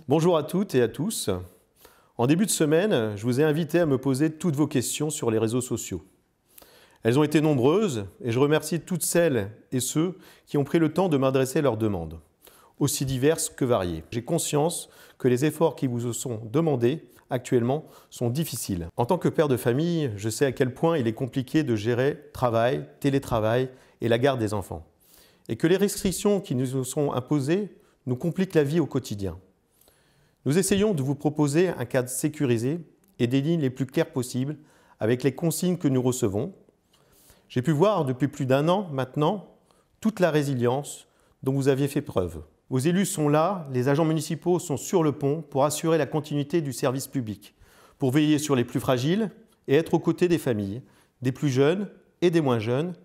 Bonjour à toutes et à tous. En début de semaine, je vous ai invité à me poser toutes vos questions sur les réseaux sociaux. Elles ont été nombreuses et je remercie toutes celles et ceux qui ont pris le temps de m'adresser leurs demandes, aussi diverses que variées. J'ai conscience que les efforts qui vous sont demandés actuellement sont difficiles. En tant que père de famille, je sais à quel point il est compliqué de gérer travail, télétravail et la garde des enfants. Et que les restrictions qui nous sont imposées nous compliquent la vie au quotidien. Nous essayons de vous proposer un cadre sécurisé et des lignes les plus claires possibles avec les consignes que nous recevons. J'ai pu voir depuis plus d'un an maintenant toute la résilience dont vous aviez fait preuve. Vos élus sont là, les agents municipaux sont sur le pont pour assurer la continuité du service public, pour veiller sur les plus fragiles et être aux côtés des familles, des plus jeunes et des moins jeunes,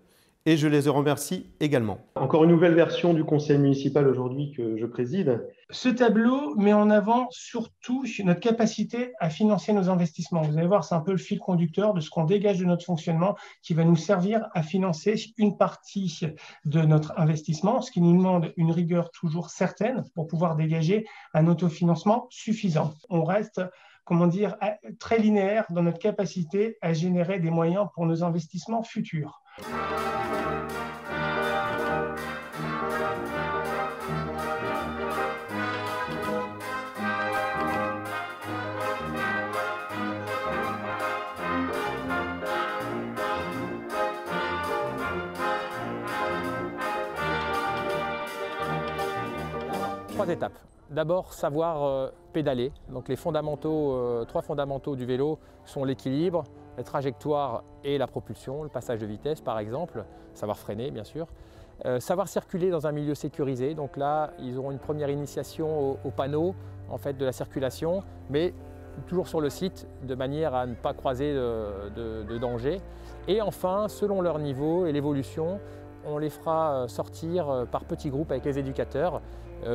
et je les remercie également. Encore une nouvelle version du conseil municipal aujourd'hui que je préside. Ce tableau met en avant surtout notre capacité à financer nos investissements. Vous allez voir, c'est un peu le fil conducteur de ce qu'on dégage de notre fonctionnement qui va nous servir à financer une partie de notre investissement, ce qui nous demande une rigueur toujours certaine pour pouvoir dégager un autofinancement suffisant. On reste, comment dire, très linéaire dans notre capacité à générer des moyens pour nos investissements futurs. Trois étapes. D'abord, savoir pédaler. Donc les fondamentaux, trois fondamentaux du vélo sont l'équilibre, la trajectoire et la propulsion, le passage de vitesse par exemple, savoir freiner bien sûr. Savoir circuler dans un milieu sécurisé, donc là ils auront une première initiation au panneau en fait, de la circulation, mais toujours sur le site de manière à ne pas croiser de danger. Et enfin, selon leur niveau et l'évolution, on les fera sortir par petits groupes avec les éducateurs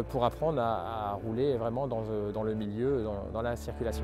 pour apprendre à rouler vraiment dans le milieu, dans la circulation.